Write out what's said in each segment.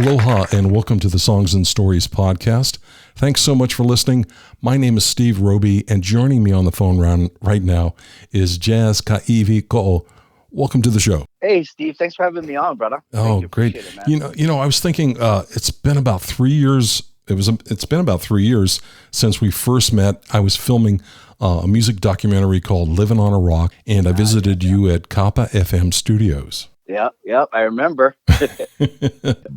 Aloha and welcome to the Songs and Stories podcast. Thanks so much for listening. My name is Steve Roby, and joining me on the phone right now is Jaz Kaiwiko'o. Welcome to the show. Hey, Steve. Thanks for having me on, brother. Oh, great. It, man. You know, I was thinking it's been about 3 years. It's been about 3 years since we first met. I was filming a music documentary called Living on a Rock, and I visited you at Kappa FM Studios. Yep, I remember.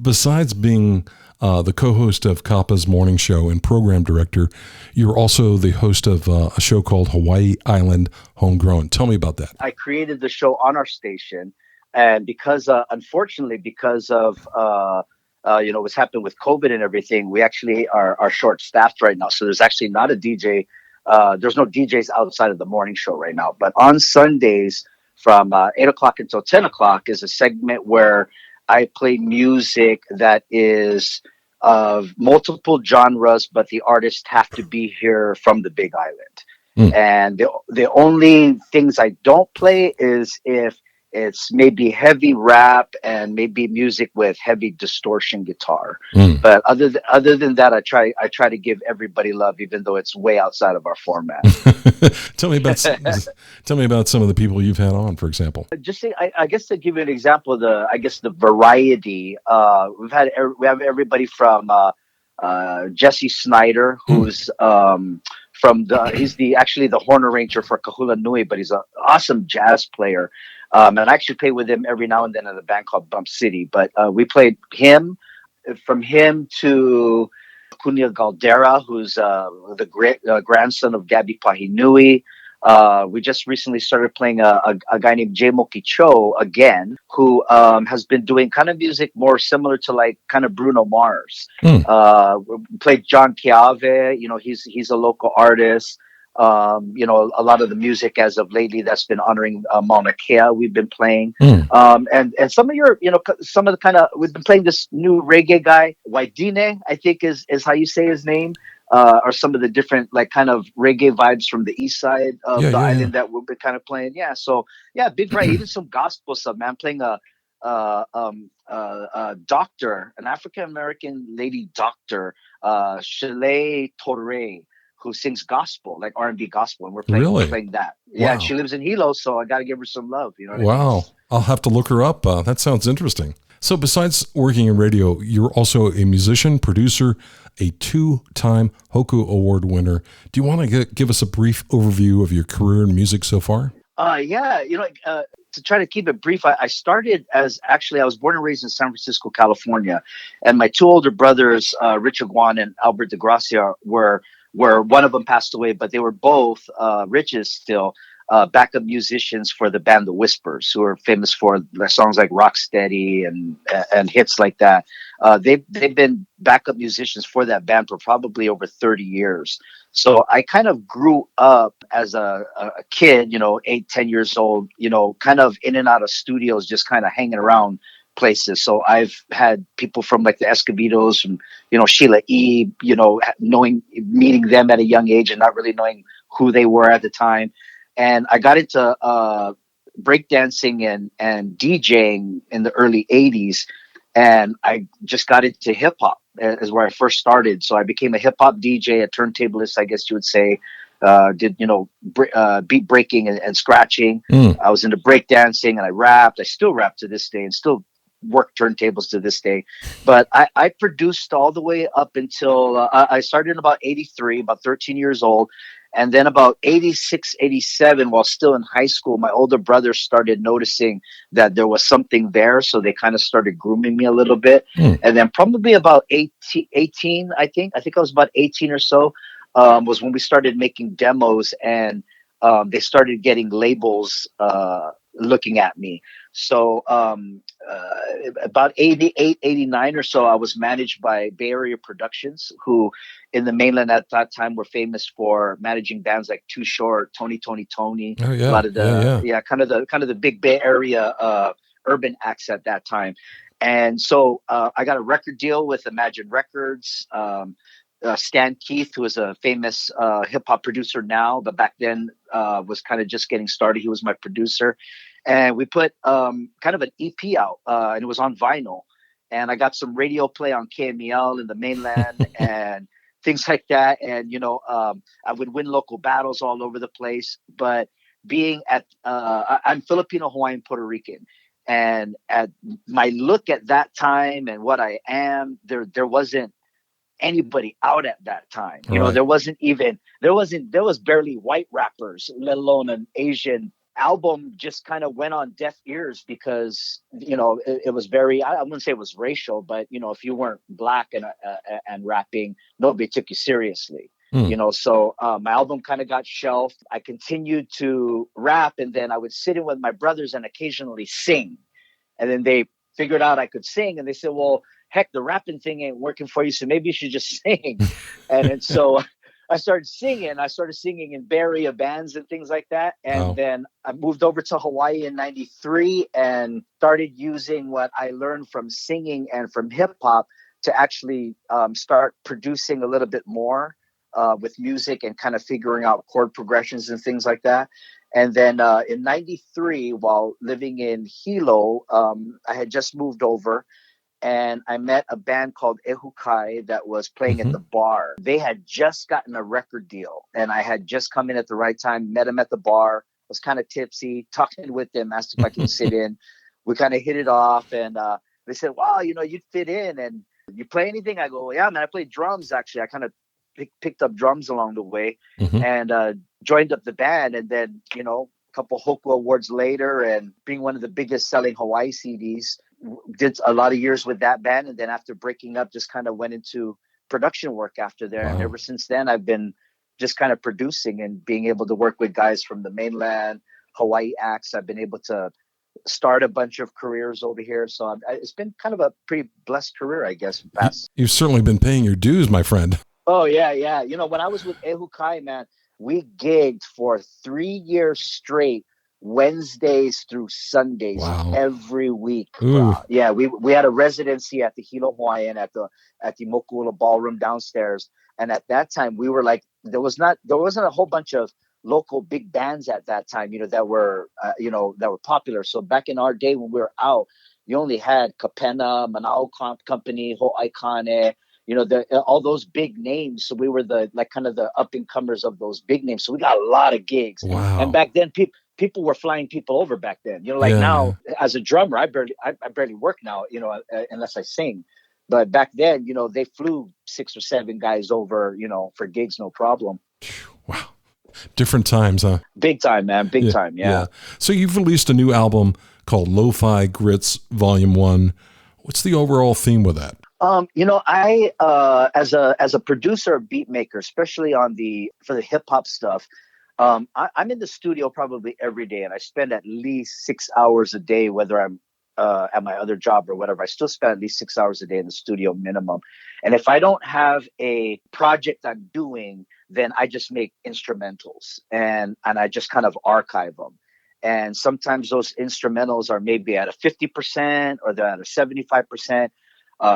Besides being the co-host of Kappa's morning show and program director, you're also the host of a show called Hawaii Island Homegrown. Tell me about that. I created the show on our station, and unfortunately, because of what's happened with COVID and everything, we actually are short-staffed right now. So there's actually not a DJ. There's no DJs outside of the morning show right now. But on Sundays, from 8 o'clock until 10 o'clock is a segment where I play music that is of multiple genres, but the artists have to be here from the Big Island. And the only things I don't play is if it's maybe heavy rap and maybe music with heavy distortion guitar. But other than that, I try to give everybody love, even though it's way outside of our format. Tell me about some of the people you've had on, for example. Just say, I guess to give you an example, the variety. We have everybody from Jesse Snyder, who's he's the horn arranger for Kahula Nui, but he's an awesome jazz player. And I actually play with him every now and then in a band called Bump City. But we played him, from him to Kunia Galdera, who's the great grandson of Gabby Pahinui. We just recently started playing a guy named Jay Moki Cho again, who has been doing kind of music more similar to like kind of Bruno Mars. We played John Keave. He's a local artist. A lot of the music as of lately that's been honoring Mauna Kea we've been playing. And some of we've been playing this new reggae guy, Waidine, I think is how you say his name. Are some of the different like kind of reggae vibes from the east side of the island that we've been kind of playing. Yeah. So yeah, big variety, even some gospel stuff, man. Playing a doctor, an African-American lady doctor, Shale Torre, who sings gospel, like R&B gospel, and we're playing that. Yeah, and she lives in Hilo, so I got to give her some love. You know what I mean? I'll have to look her up. That sounds interesting. So besides working in radio, you're also a musician, producer, a 2-time Hoku Award winner. Do you want to give us a brief overview of your career in music so far? To try to keep it brief, I started I was born and raised in San Francisco, California, and my two older brothers, Rich Aguan and Albert DeGracia, were one of them passed away, but they were both Rich's still backup musicians for the band The Whispers, who are famous for songs like Rocksteady and hits like that. They've been backup musicians for that band for probably over 30 years. So I kind of grew up as a kid, 8, 10 years old, kind of in and out of studios, just kind of hanging around places. So I've had people from like the Escobedos, from Sheila E., meeting them at a young age and not really knowing who they were at the time. And I got into breakdancing and DJing in the early 80s. And I just got into hip hop is where I first started. So I became a hip hop DJ, a turntablist, I guess you would say. Did beat breaking and scratching. I was into breakdancing and I rapped. I still rap to this day and still work turntables to this day. But I produced all the way up until I started in about 83, about 13 years old. And then about 86, 87, while still in high school, my older brother started noticing that there was something there. So they kind of started grooming me a little bit. And then probably about 18, I think I was about 18 or so, was when we started making demos, and they started getting labels looking at me. So about 88, 89 or so, I was managed by Bay Area Productions, who in the mainland at that time were famous for managing bands like Too Short, Tony. Oh, yeah. A lot of kind of the big Bay Area urban acts at that time. And so I got a record deal with Imagine Records. Stan Keith, who is a famous hip hop producer now, but back then was kind of just getting started. He was my producer. And we put kind of an EP out, and it was on vinyl. and I got some radio play on KMEL in the mainland and things like that. And I would win local battles all over the place. But being I'm Filipino, Hawaiian, Puerto Rican, and at my look at that time and what I am, there wasn't anybody out at that time. Right. There was barely white rappers, let alone an Asian. Album just kind of went on deaf ears because it was very, I wouldn't say it was racial, but if you weren't black and rapping, nobody took you seriously. So my album kind of got shelved. I continued to rap, and then I would sit in with my brothers and occasionally sing. And then they figured out I could sing, and they said, well, heck, the rapping thing ain't working for you, so maybe you should just sing. And so I started singing. I started singing in Bay Area bands and things like that. And then I moved over to Hawaii in 93 and started using what I learned from singing and from hip hop to actually start producing a little bit more with music and kind of figuring out chord progressions and things like that. And then in 93, while living in Hilo, I had just moved over, and I met a band called Ehukai that was playing at the bar. They had just gotten a record deal, and I had just come in at the right time, met them at the bar, was kind of tipsy, talking with them, asked if I could sit in. We kind of hit it off, and they said, wow, you'd fit in, and you play anything? I go, yeah, man, I play drums, actually. I kind of picked up drums along the way and joined up the band. And then, a couple Hoku Awards later, and being one of the biggest selling Hawaii CDs, did a lot of years with that band. And then after breaking up, just kind of went into production work after there. Wow. And ever since then, I've been just kind of producing and being able to work with guys from the mainland, Hawaii acts. I've been able to start a bunch of careers over here. So it's been kind of a pretty blessed career, I guess. You've certainly been paying your dues, my friend. Oh, yeah. When I was with Ehukai, man, we gigged for 3 years straight, Wednesdays through Sundays, every week. Yeah, we had a residency at the Hilo Hawaiian at the Moku'ula Ballroom downstairs. And at that time, we were like, there wasn't a whole bunch of local big bands at that time, that were popular. So back in our day when we were out, you only had Kapena, Manao Company, Ho'aikane, all those big names. So we were the up and comers of those big names. So we got a lot of gigs. Wow. And back then, people were flying people over back then. Now, as a drummer, I barely work now, unless I sing. But back then, they flew 6 or 7 guys over, for gigs, no problem. Wow. Different times, huh? Big time, man. Big time. Yeah. So you've released a new album called Lo-Fi Grits Volume 1. What's the overall theme with that? I as a producer, or beat maker, especially for the hip hop stuff, I'm in the studio probably every day, and I spend at least 6 hours a day, whether I'm at my other job or whatever. I still spend at least 6 hours a day in the studio minimum. And if I don't have a project I'm doing, then I just make instrumentals and I just kind of archive them. And sometimes those instrumentals are maybe at a 50% or they're at a 75%.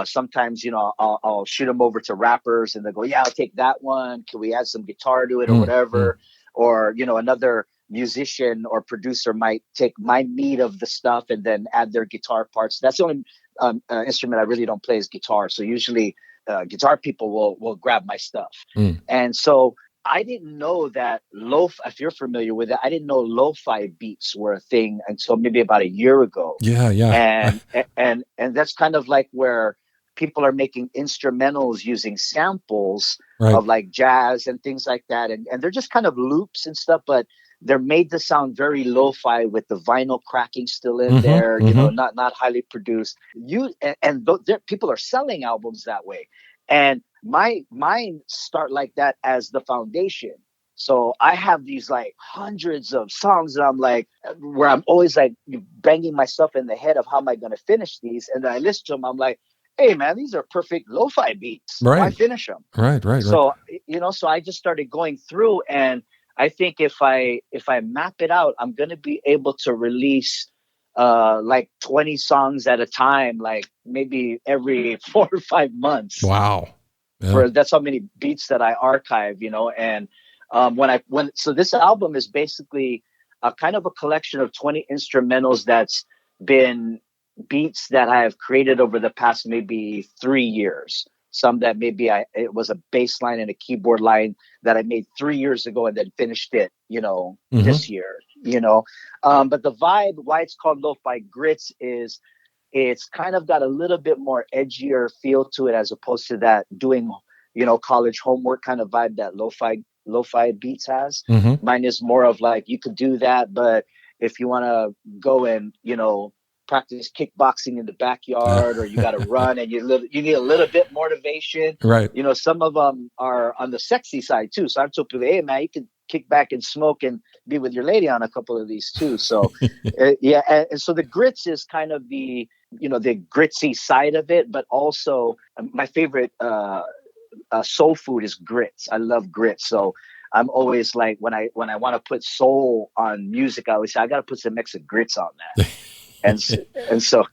Sometimes, I'll shoot them over to rappers and they go, yeah, I'll take that one. Can we add some guitar to it or whatever? Or, another musician or producer might take my meat of the stuff and then add their guitar parts. That's the only instrument I really don't play is guitar. So usually guitar people will grab my stuff. And so I didn't know that if you're familiar with it, I didn't know lo-fi beats were a thing until maybe about a year ago. Yeah. And that's kind of like where people are making instrumentals using samples of like jazz and things like that. And they're just kind of loops and stuff, but they're made to sound very lo-fi with the vinyl cracking still in there, not highly produced. People are selling albums that way. And mine start like that as the foundation. So I have these like hundreds of songs that I'm like, where I'm always like banging myself in the head of how am I going to finish these? And then I listen to them. I'm like, hey man, these are perfect lo-fi beats. Right. Why finish them? Right. So, so I just started going through, and I think if I map it out, I'm going to be able to release like 20 songs at a time, like maybe every 4 or 5 months. Wow. Yeah. That's how many beats that I archive, and so this album is basically a kind of a collection of 20 instrumentals that's been beats that I have created over the past maybe 3 years. Some that maybe it was a bass line and a keyboard line that I made 3 years ago and then finished it, this year, but the vibe, why it's called Lo-Fi Grits, is it's kind of got a little bit more edgier feel to it as opposed to that doing, college homework kind of vibe that lo-fi beats has. Mine is more of like, you could do that, but if you want to go and, practice kickboxing in the backyard, or you got to run and you need a little bit motivation. Right. Some of them are on the sexy side too. So I'm told people, hey man, you can kick back and smoke and be with your lady on a couple of these too. So yeah. And so the grits is kind of the, the gritsy side of it, but also my favorite soul food is grits. I love grits. So I'm always like, when I want to put soul on music, I always say I got to put some Mexican grits on that. And so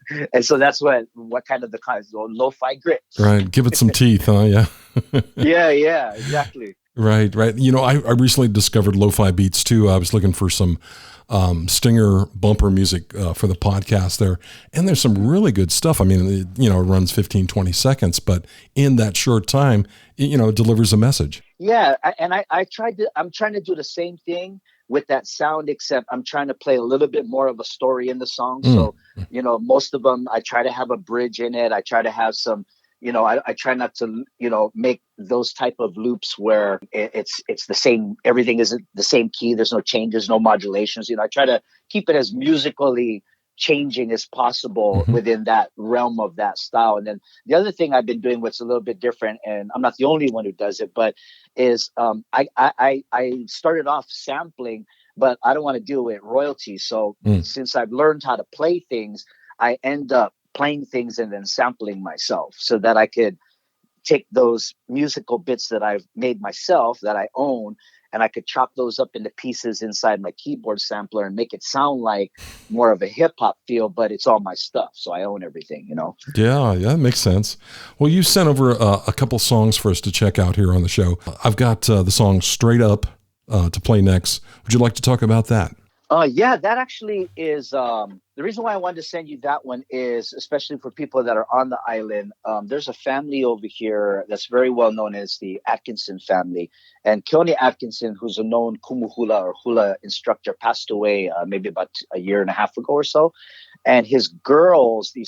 that's what kind of lo-fi grits. Right. Give it some teeth, huh? Yeah. yeah, exactly. Right. I recently discovered lo-fi beats too. I was looking for some stinger bumper music for the podcast there. And there's some really good stuff. I mean, it runs 15, 20 seconds, but in that short time, it delivers a message. Yeah. I'm trying to do the same thing with that sound, except I'm trying to play a little bit more of a story in the song. So, most of them, I try to have a bridge in it. I try to have some, I try not to, make those type of loops where it's the same, everything is the same key. There's no changes, no modulations. I try to keep it as musically changing as possible within that realm of that style. And then the other thing I've been doing, what's a little bit different, and I'm not the only one who does it, but is I started off sampling, but I don't want to deal with royalties. So since I've learned how to play things, I end up playing things and then sampling myself so that I could take those musical bits that I've made myself, that I own, and I could chop those up into pieces inside my keyboard sampler and make it sound like more of a hip hop feel, but it's all my stuff. So I own everything, Yeah, that makes sense. Well, you sent over a couple songs for us to check out here on the show. I've got the song Straight Up to play next. Would you like to talk about that? Yeah, that actually is the reason why I wanted to send you that one is, especially for people that are on the island, there's a family over here that's very well known as the Atkinson family. And Keone Atkinson, who's a known kumu hula or hula instructor, passed away maybe about a year and a half ago or so. And his girls, he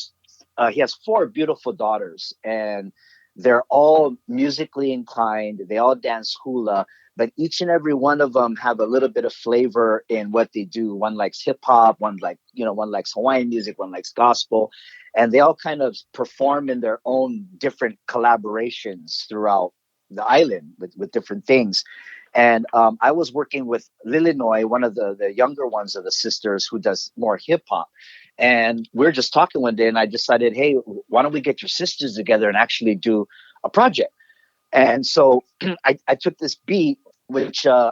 has 4 beautiful daughters, and they're all musically inclined. They all dance hula. But each and every one of them have a little bit of flavor in what they do. One likes hip hop, one likes Hawaiian music, one likes gospel, and they all kind of perform in their own different collaborations throughout the island with different things. And I was working with Lilinoy, one of the younger ones of the sisters, who does more hip hop. And we were just talking one day, and I decided, hey, why don't we get your sisters together and actually do a project? And so I took this beat, which I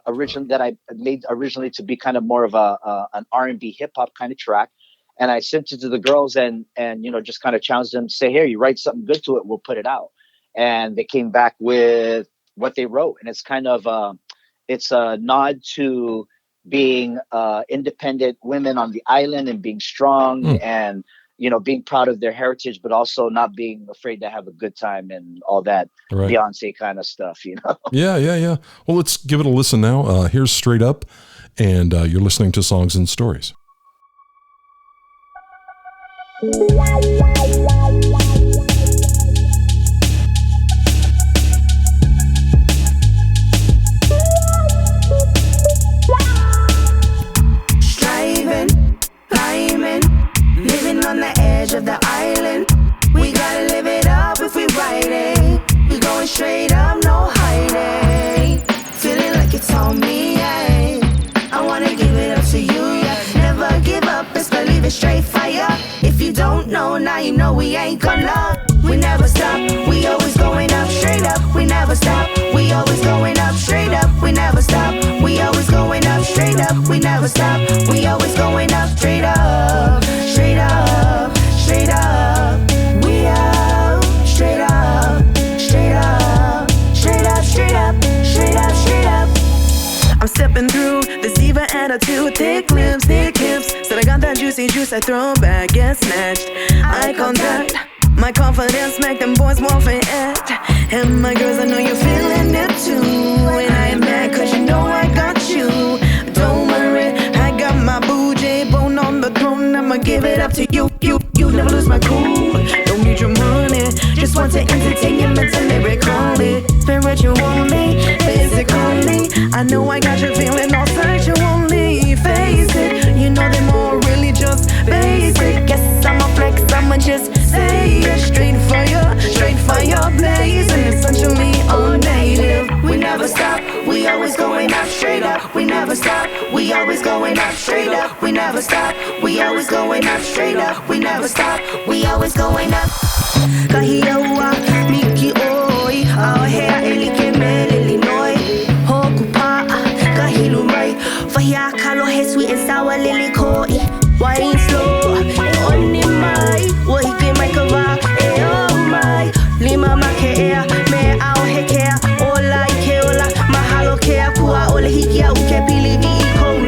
made originally to be kind of more of an R&B hip hop kind of track, and I sent it to the girls and just kind of challenged them to say, "Here, you write something good to it, we'll put it out." And they came back with what they wrote, and it's kind of it's a nod to being independent women on the island and being strong and being proud of their heritage, but also not being afraid to have a good time and all that Beyonce kind of stuff, Yeah. Well, let's give it a listen now. Here's Straight Up, and you're listening to Songs and Stories. Of the island, we gotta live it up if we write it. We going straight up, no hiding. Feeling like it's on me, yeah. I wanna give it up to you, yeah. Never give up, best believe it, straight fire. If you don't know, now you know we ain't gonna. We never stop, we always going up, straight up. We never stop, we always going up, straight up. We never stop, we always going up, straight up. We never stop, we always going up, straight up, straight up. Straight up, we up, straight up, straight up, straight up, straight up, straight up, straight up. I'm stepping through this diva attitude, thick lips, thick hips. Said I got that juicy pussy juice, I throw back, get snatched. Eye contact, my confidence make them boys more for it. And my girls, I know you're feeling it too. And I ain't mad cause you know I got you. Don't worry, I got my bougie bone on the throne. I'ma give it up to you, you never lose my cool. Don't need your money, just want to entertain you mentally, lyrically. Spiritually, physically, I know I got you feeling all sexually. Face it, you know them all really just basic. Guess I'ma flex, I'ma just say it. Straight for your blaze. And essentially all native. We never stop, we always going up straight up. We never stop, we always going up straight up. We never stop, we always going up straight up. We never stop, we always going up. Kahiawa, Miki Oi, our hair, Elike Mel, Illinois. Hoku Pa, Kahilu Rai, Fahia Kalo, He sweet and sour, Lily Koi. Wine slow, on the mic, Wahike Maikava, oh my. Lima Makea, me ao hekea, Ola Ikeola, Mahalo Kea, Pua, Ola Hikia, Uke Pili,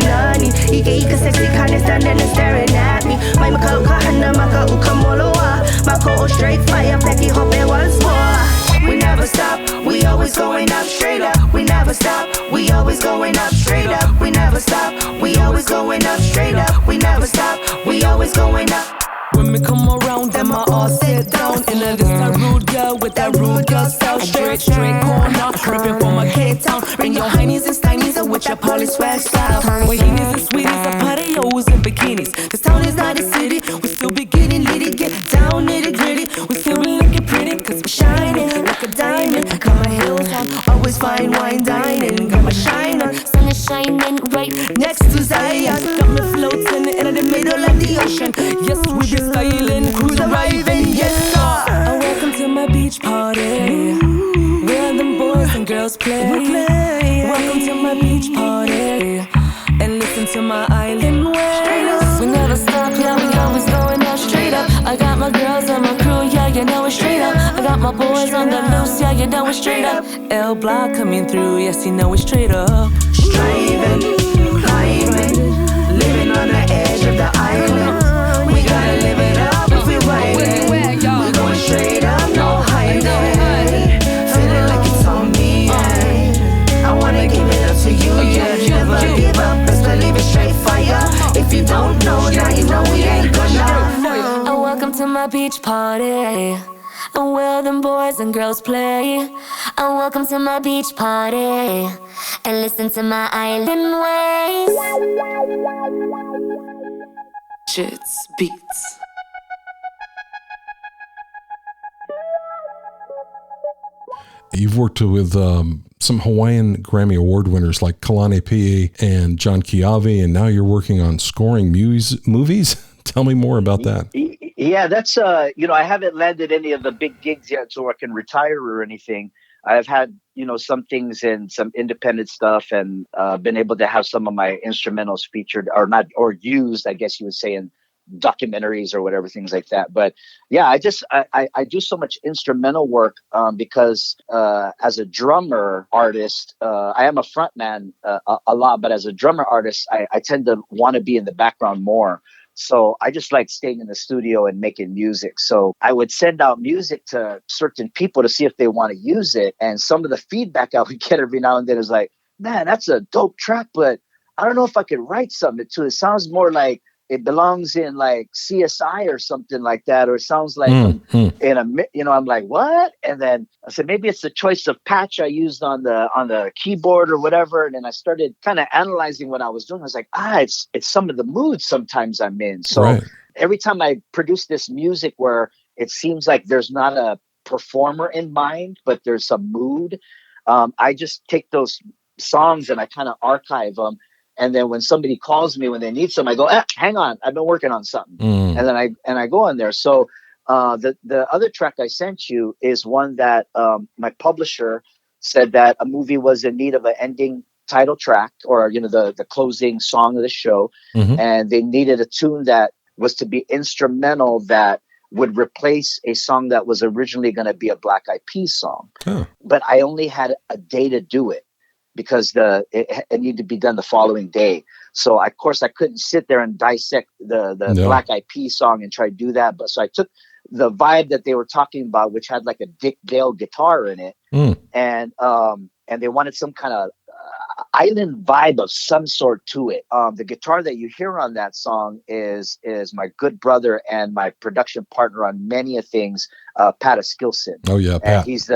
Nani, Ike sexy kind of standing and staring at me. My Makao Kahana, Maka Ukamoloa, Mako straight fire, Becky Hope once more. We never stop, we always going up straight up. We never stop, we always going up straight up. We never stop, we always going up straight up. We never stop, we always going up. When we come around, them I all sit down. In a this a rude girl with that rude girl style. Straight corner, ripping from a K-town. Bring your heinies and steinies and with your poly swag style. Wahinis and sweeties, a patios and bikinis. This town is not a city, we still be getting litty. Get down nitty gritty, we still be looking pretty. Cause we're shining like a diamond. Got my heels on, always fine wine dining. Got my shine on, sun is shining right next to Zion. Got me floating in the middle of the ocean. Yes, we be styling, cruise arriving, yes sir. Welcome to my beach party, where them boys and girls play. Welcome to my beach party, and listen to my island ways. We never stop, yeah, we always going up straight up. I got my girls on my crew, yeah, you know it's straight up. I got my boys on the loose, yeah, you know it's straight up. L Block coming through, yes, you know it's straight up. Striving, climbing, living on the edge of the island. We gotta live it up if we ride it. We're going straight up, no hiding. Feeling like it's on me, yeah. I wanna give it up to you, yeah. Never give up, best believe it, straight fire. If you don't know, now you know we ain't gonna. Welcome to my beach party, where them boys and girls play. Welcome to my beach party, and listen to my island ways. Jits Beats. You've worked with some Hawaiian Grammy Award winners like Kalane Pie and John Kiawe, and now you're working on scoring movies. Tell me more about that. Yeah, that's I haven't landed any of the big gigs yet, so I can retire or anything. I've had some things in some independent stuff, and been able to have some of my instrumentals featured or used, I guess you would say, in documentaries or whatever, things like that. But yeah, I do so much instrumental work because as a drummer artist, I am a frontman a lot, but as a drummer artist, I tend to want to be in the background more. So I just like staying in the studio and making music. So I would send out music to certain people to see if they want to use it. And some of the feedback I would get every now and then is like, man, that's a dope track, but I don't know if I could write something to it. It sounds more like it belongs in like CSI or something like that, or it sounds like in a, I'm like, what? And then I said, maybe it's the choice of patch I used on the keyboard or whatever. And then I started kind of analyzing what I was doing. I was like, it's some of the moods sometimes I'm in. So every time I produce this music where it seems like there's not a performer in mind, but there's some mood, I just take those songs and I kind of archive them. And then when somebody calls me when they need some, I go, hang on, I've been working on something. And then I go in there. So the other track I sent you is one that my publisher said that a movie was in need of an ending title track, or the closing song of the show, and they needed a tune that was to be instrumental that would replace a song that was originally going to be a Black Eyed Peas song. But I only had a day to do it. because it needed to be done the following day. So of course I couldn't sit there and dissect the Black Eyed Peas song and try to do that. But so I took the vibe that they were talking about, which had like a Dick Dale guitar in it, and they wanted some kind of island vibe of some sort to it. The guitar that you hear on that song is my good brother and my production partner on many of things, Pat Skilson. Oh yeah, Pat. And he's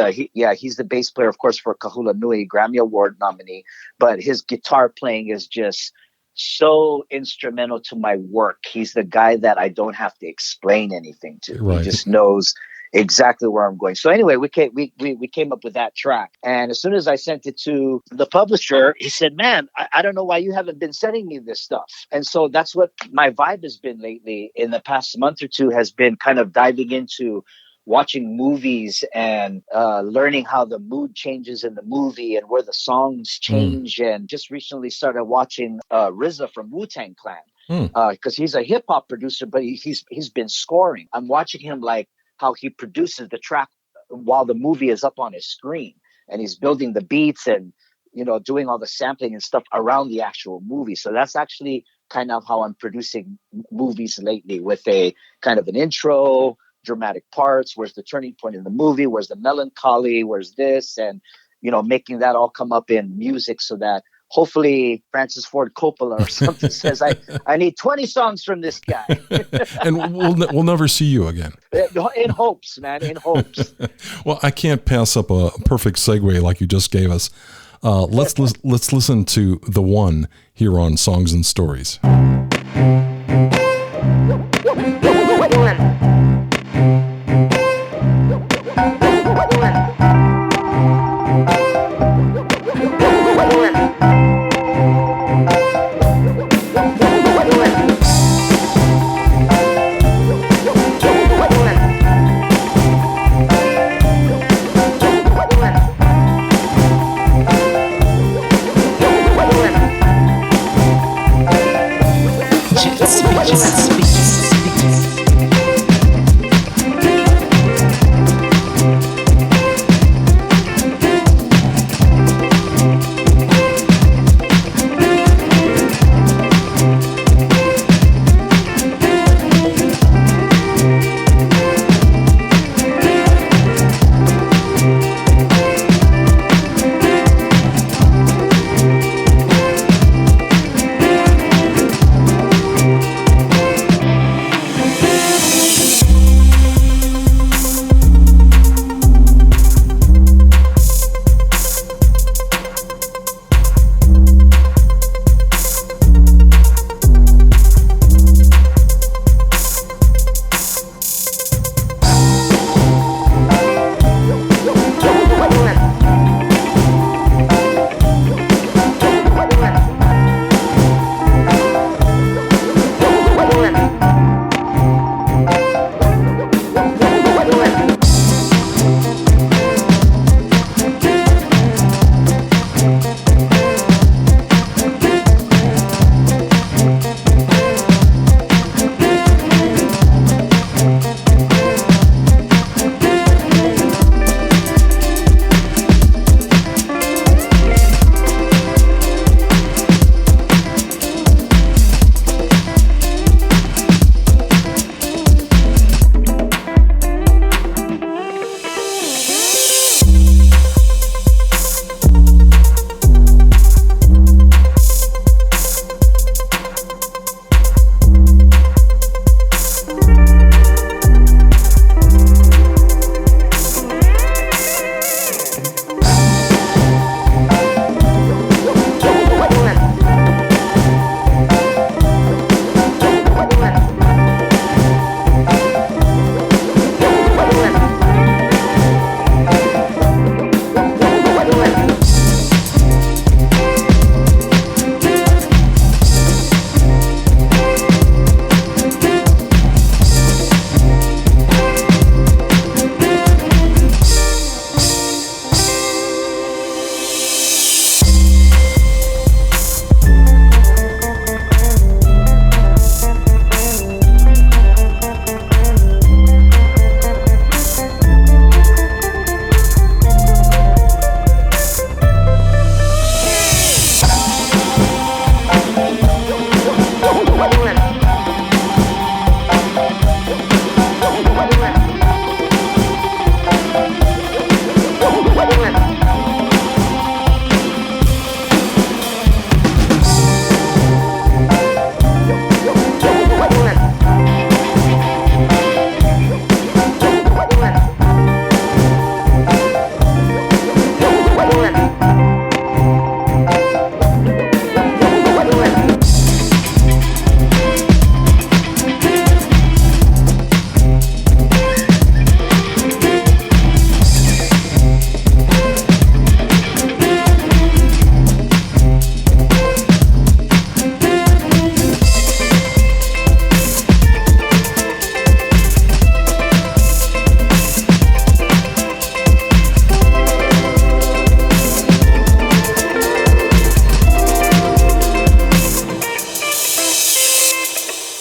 the bass player, of course, for Kahula Nui, Grammy Award nominee. But his guitar playing is just so instrumental to my work. He's the guy that I don't have to explain anything to. Right. He just knows exactly where I'm going. So anyway, we came up with that track. And as soon as I sent it to the publisher, he said, man, I don't know why you haven't been sending me this stuff. And so that's what my vibe has been lately in the past month or two, has been kind of diving into watching movies and learning how the mood changes in the movie and where the songs change. And just recently started watching RZA from Wu-Tang Clan because he's a hip hop producer, but he's been scoring. I'm watching him like how he produces the track while the movie is up on his screen, and he's building the beats and, doing all the sampling and stuff around the actual movie. So that's actually kind of how I'm producing movies lately, with a kind of an intro, dramatic parts. Where's the turning point in the movie? Where's the melancholy? Where's this? And, making that all come up in music so that hopefully Francis Ford Coppola or something says, I need 20 songs from this guy. And we'll never see you again. In hopes, man, in hopes. Well, I can't pass up a perfect segue like you just gave us. Let's listen to The One here on Songs and Stories. Jaz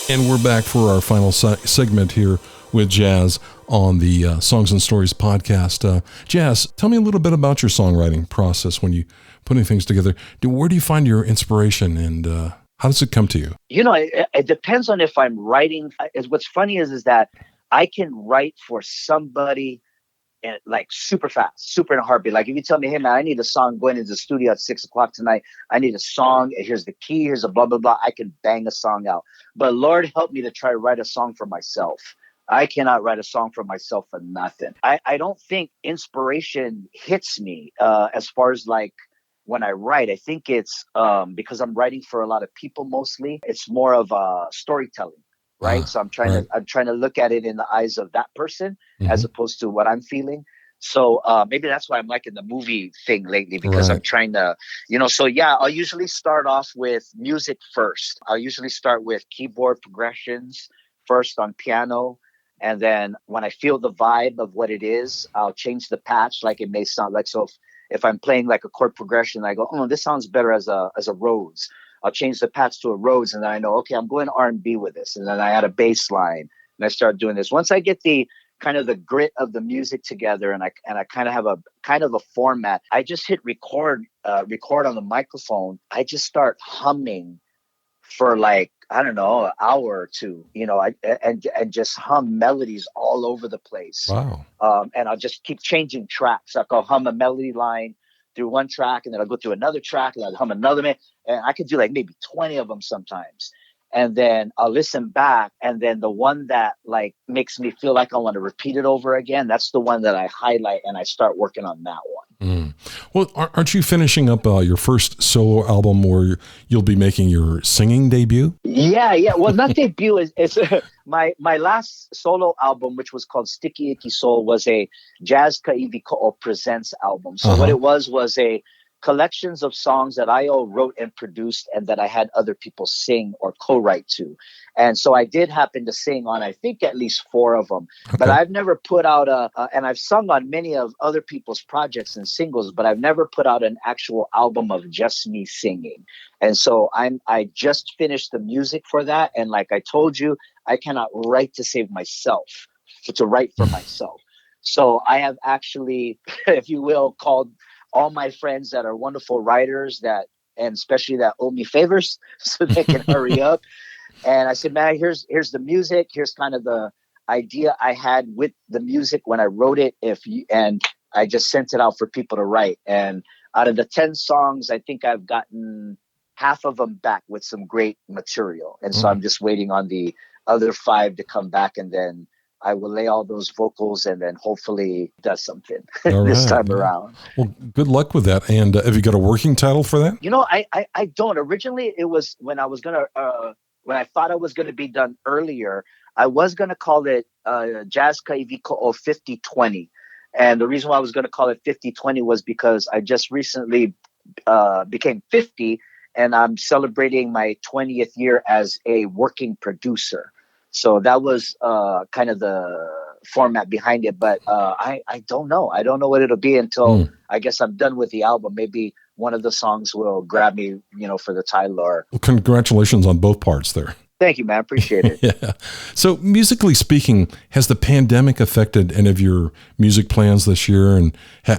And we're back for our final segment here with Jaz on the Songs and Stories podcast. Jaz, tell me a little bit about your songwriting process when you putting things together. Where do you find your inspiration, and how does it come to you? You know, it depends on if I'm writing. What's funny is that I can write for somebody like super fast, super in a heartbeat. Like if you tell me, hey man, I need a song going into the studio at 6:00 tonight. I need a song. Here's the key. Here's a blah, blah, blah. I can bang a song out. But Lord help me to try to write a song for myself. I cannot write a song for myself for nothing. I don't think inspiration hits me as far as like when I write. I think it's because I'm writing for a lot of people mostly. It's more of storytelling. Right. So I'm trying to look at it in the eyes of that person as opposed to what I'm feeling. So maybe that's why I'm liking the movie thing lately, because I'm trying to, so yeah, I'll usually start off with music first. I'll usually start with keyboard progressions first on piano. And then when I feel the vibe of what it is, I'll change the patch like it may sound like. So if I'm playing like a chord progression, I go, oh, this sounds better as a Rhodes. I'll change the patch to a Rhodes, and then I know, okay, I'm going R&B with this. And then I add a bass line, and I start doing this. Once I get the kind of the grit of the music together, and I kind of have a format, I just hit record on the microphone. I just start humming for like, I don't know, an hour or two, and just hum melodies all over the place. Wow. And I'll just keep changing tracks. I'll hum a melody line through one track, and then I'll go through another track, and I'll hum another man. And I could do like maybe 20 of them sometimes. And then I'll listen back. And then the one that like makes me feel like I want to repeat it over again, that's the one that I highlight, and I start working on that one. Mm. Well, aren't you finishing up your first solo album where you'll be making your singing debut? Yeah. Well, not debut. It's my last solo album, which was called Sticky Icky Soul, was a Jaz Kaiwiko'o Presents album. So what it was a collections of songs that I all wrote and produced, and that I had other people sing or co-write to. And so I did happen to sing on, I think, at least 4 of them. Okay. But I've never put out and I've sung on many of other people's projects and singles, but I've never put out an actual album of just me singing. And so I just finished the music for that. And like I told you, I cannot write to save myself, to write for myself. So I have actually, if you will, called all my friends that are wonderful writers and especially that owe me favors so they can hurry up. And I said, man, here's the music. Here's kind of the idea I had with the music when I wrote it. And I just sent it out for people to write. And out of the 10 songs, I think I've gotten half of them back with some great material. And so I'm just waiting on the other 5 to come back, and then I will lay all those vocals, and then hopefully does something this time around. Well, good luck with that. And have you got a working title for that? I don't. Originally, it was when I was when I thought I was gonna be done earlier, I was gonna call it Jaz Kaiwiko'o 5020. And the reason why I was gonna call it 5020 was because I just recently became 50, and I'm celebrating my 20th year as a working producer. So that was kind of the format behind it. But I don't know. I don't know what it'll be until I guess I'm done with the album. Maybe one of the songs will grab me, for the title. Or well, congratulations on both parts there. Thank you, man. Appreciate it. Yeah. So musically speaking, has the pandemic affected any of your music plans this year? And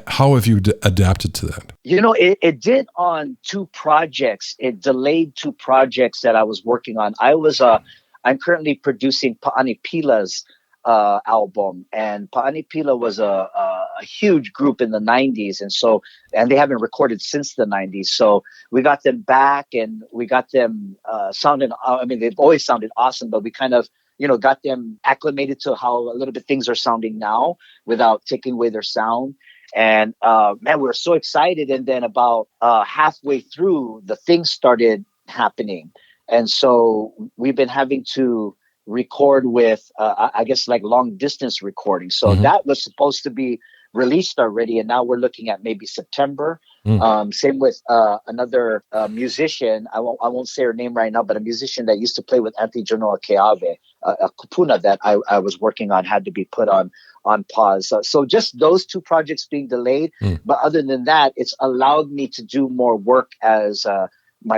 how have you adapted to that? It did on 2 projects. It delayed 2 projects that I was working on. I'm currently producing Pa'ani Pila's album, and Pa'ani Pila was a huge group in the 90s, and they haven't recorded since the 90s. So we got them back, and we got them sounding. I mean, they've always sounded awesome, but we kind of got them acclimated to how a little bit things are sounding now without taking away their sound. And man, we were so excited. And then about halfway through, the things started happening. And so we've been having to record with, I guess, like long distance recording. So that was supposed to be released already. And now we're looking at maybe September. Same with another musician. I won't say her name right now, but a musician that used to play with Anthony Genoa Keave, a kupuna that I was working on had to be put on pause. So just those two projects being delayed. But other than that, it's allowed me to do more work as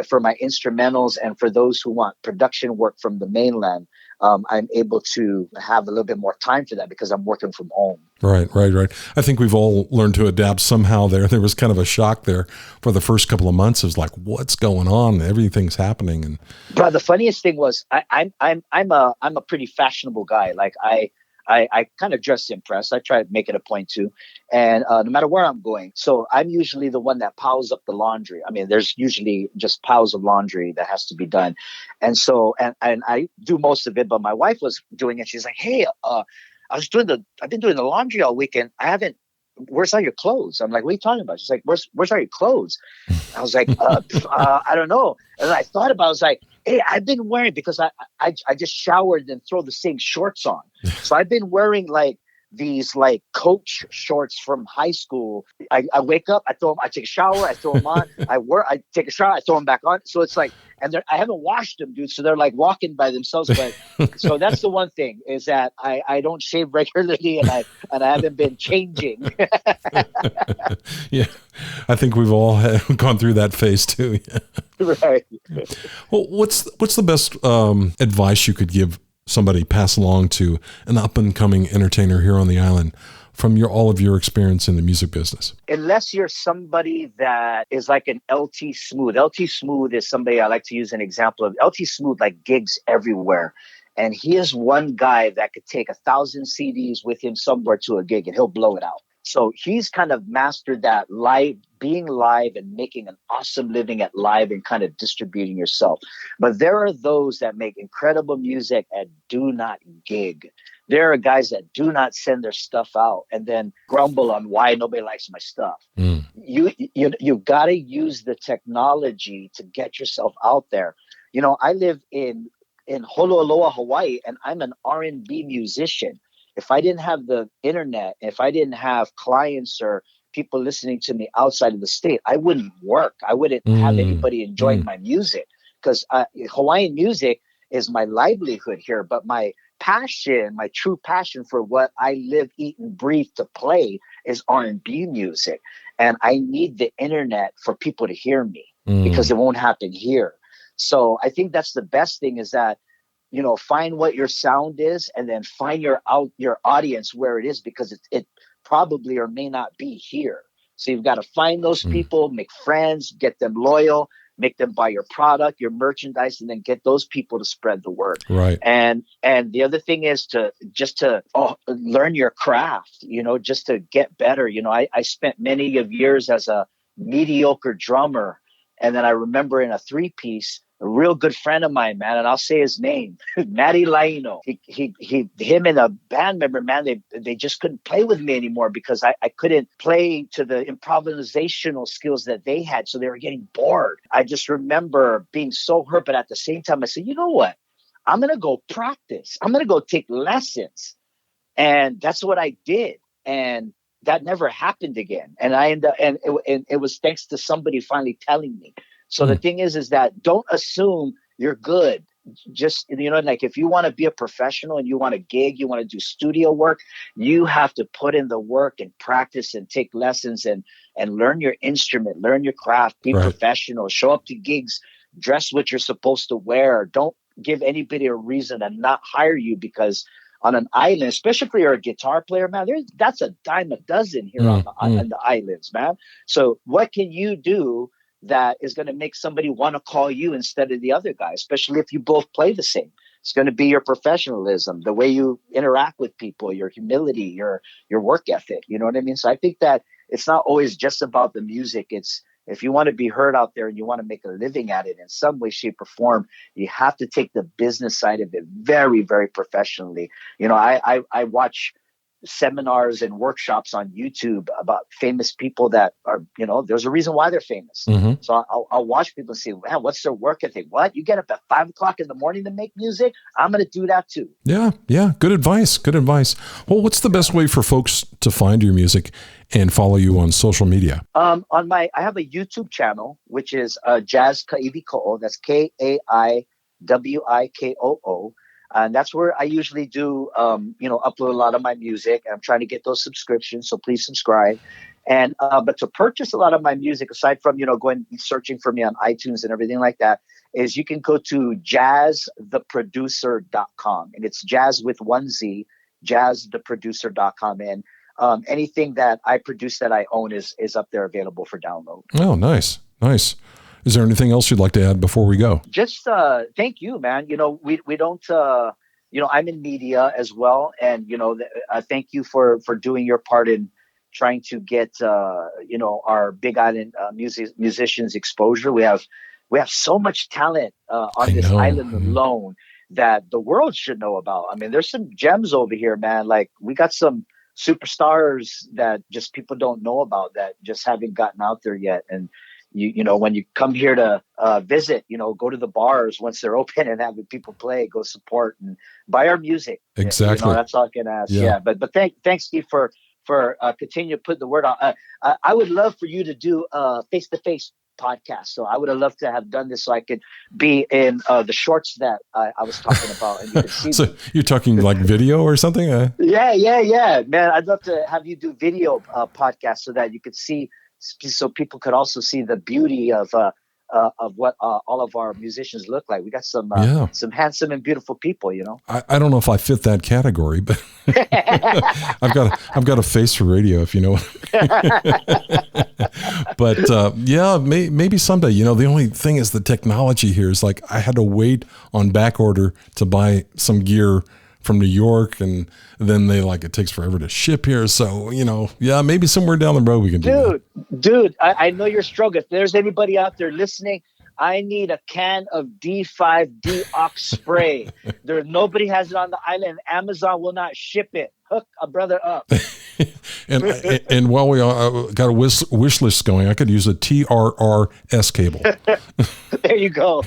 for my instrumentals, and for those who want production work from the mainland. I'm able to have a little bit more time for that because I'm working from home. Right. I think we've all learned to adapt somehow there. There was kind of a shock there for the first couple of months. It was like, what's going on? Everything's happening. And but the funniest thing was I'm a pretty fashionable guy. Like I kind of dress to impress. I try to make it a point to, and no matter where I'm going. So I'm usually the one that piles up the laundry. I mean, there's usually just piles of laundry that has to be done. And so, and I do most of it, but my wife was doing it. She's like, hey, I've been doing the laundry all weekend. Where's all your clothes? I'm like, what are you talking about? She's like, where's all your clothes? I was like, I don't know. And I thought about it. I was like, hey, I've been wearing, because I just showered and throw the same shorts on. So I've been wearing like these like Coach shorts from high school. I wake up, I take a shower, I throw them on. I take a shower, I throw them back on. So it's like, and I haven't washed them, dude. So they're like walking by themselves. But so that's the one thing, is that I don't shave regularly, and I haven't been changing. Yeah, I think we've all gone through that phase too. Right. Well, what's the best advice you could give somebody, pass along to an up and coming entertainer here on the island, from all of your experience in the music business? Unless you're somebody that is like an LT Smooth. LT Smooth is somebody I like to use an example of. LT Smooth like gigs everywhere. And he is one guy that could take 1,000 CDs with him somewhere to a gig and he'll blow it out. So he's kind of mastered that being live and making an awesome living at live and kind of distributing yourself. But there are those that make incredible music and do not gig. There are guys that do not send their stuff out and then grumble on why nobody likes my stuff. You got to use the technology to get yourself out there. You know, I live in Holualoa, Hawaii, and I'm an R&B musician. If I didn't have the internet, if I didn't have clients or people listening to me outside of the state, I wouldn't work. I wouldn't have anybody enjoying my music, because Hawaiian music is my livelihood here. But my passion, my true passion for what I live, eat, and breathe to play is R&B music. And I need the internet for people to hear me, because it won't happen here. So I think that's the best thing, is that, you know, find what your sound is and then find your audience where it is, because it probably or may not be here. So you've got to find those people, make friends, get them loyal, make them buy your product, your merchandise, and then get those people to spread the word. Right. And the other thing is to learn your craft, you know, just to get better. You know, I spent many of years as a mediocre drummer. And then I remember in a 3-piece, a real good friend of mine, man, and I'll say his name, Matty Laino. Him and a band member, man, they just couldn't play with me anymore, because I couldn't play to the improvisational skills that they had. So they were getting bored. I just remember being so hurt, but at the same time, I said, you know what? I'm going to go practice. I'm going to go take lessons. And that's what I did. And that never happened again. And it was thanks to somebody finally telling me. So the thing is that don't assume you're good. Just, you know, like if you want to be a professional and you want to gig, you want to do studio work, you have to put in the work and practice and take lessons and learn your instrument, learn your craft, be professional, show up to gigs, dress what you're supposed to wear. Don't give anybody a reason to not hire you, because on an island, especially if you're a guitar player, man, that's a dime a dozen here on the islands, man. So what can you do that is going to make somebody want to call you instead of the other guy, especially if you both play the same? It's going to be your professionalism, the way you interact with people, your humility, your work ethic. You know what I mean? So I think that it's not always just about the music. It's, if you want to be heard out there and you want to make a living at it in some way, shape, or form, you have to take the business side of it very, very professionally. You know, I watch seminars and workshops on YouTube about famous people that are, there's a reason why they're famous. So I'll watch people and say, man, what's their work ethic? What? You get up at 5 o'clock in the morning to make music? I'm going to do that too. Yeah. Good advice. Well, what's the best way for folks to find your music and follow you on social media? I have a YouTube channel, which is Jaz Kaiwiko'o. That's Kaiwikoo. And that's where I usually do, upload a lot of my music. I'm trying to get those subscriptions, so please subscribe. And but to purchase a lot of my music, aside from going searching for me on iTunes and everything like that, is you can go to jazztheproducer.com, and it's jazz with one Z, jazztheproducer.com, and anything that I produce that I own is up there available for download. Oh, nice. Is there anything else you'd like to add before we go? Just thank you, man. We don't, I'm in media as well. And, thank you for doing your part in trying to get, our Big Island musicians exposure. We have so much talent on this island alone that the world should know about. I mean, there's some gems over here, man. Like, we got some superstars that just people don't know about that just haven't gotten out there yet. And, when you come here to visit, go to the bars once they're open and have people play, go support and buy our music. Exactly. That's all I can ask. Yeah. But thanks, Steve, for continue to put the word out. I would love for you to do a face-to-face podcast. So I would have loved to have done this so I could be in the shorts that I was talking about. And you could see so you're talking like video or something? Yeah. Man, I'd love to have you do video podcast so that you could see, so people could also see the beauty of what all of our musicians look like. We got some handsome and beautiful people, I don't know if I fit that category, but I've got a face for radio, if you know. But maybe someday. The only thing is the technology here is like I had to wait on back order to buy some gear from New York, and then it takes forever to ship here. So, maybe somewhere down the road we can do that. Dude, I know you're struggling. If there's anybody out there listening, I need a can of D5 deox spray. Nobody has it on the island. Amazon will not ship it. Hook a brother up. and while we got a wish list going, I could use a TRRS cable. There you go.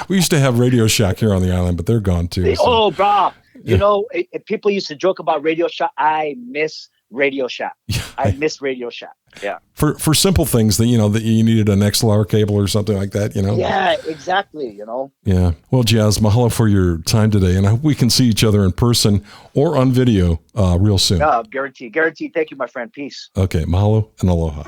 We used to have Radio Shack here on the island, but they're gone too. So. Oh, bro. People used to joke about Radio Shack. I miss Radio Shack. I miss Radio Shack. Yeah. For simple things that you needed an XLR cable or something like that, Yeah, exactly. Yeah. Well, Jaz, mahalo for your time today, and I hope we can see each other in person or on video real soon. Guaranteed. Thank you, my friend. Peace. Okay. Mahalo and aloha.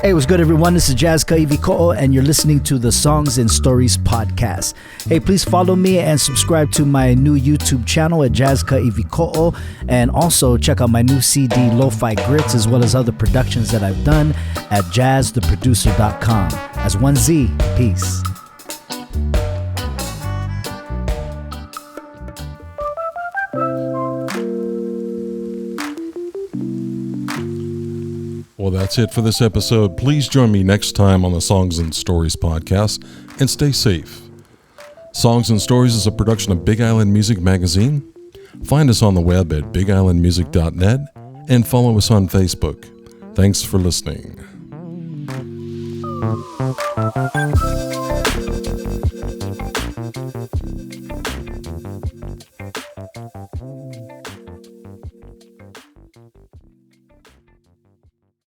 Hey, what's good, everyone? This is Jaz Kaiwiko'o, and you're listening to the Songs and Stories podcast. Hey, please follow me and subscribe to my new YouTube channel at Jaz Kaiwiko'o, and also check out my new CD, Lo-Fi Grits, as well as other productions that I've done at jazztheproducer.com. As one Z, peace. Well, that's it for this episode. Please join me next time on the Songs and Stories podcast, and stay safe. Songs and Stories is a production of Big Island Music Magazine. Find us on the web at bigislandmusic.net and follow us on Facebook. Thanks for listening.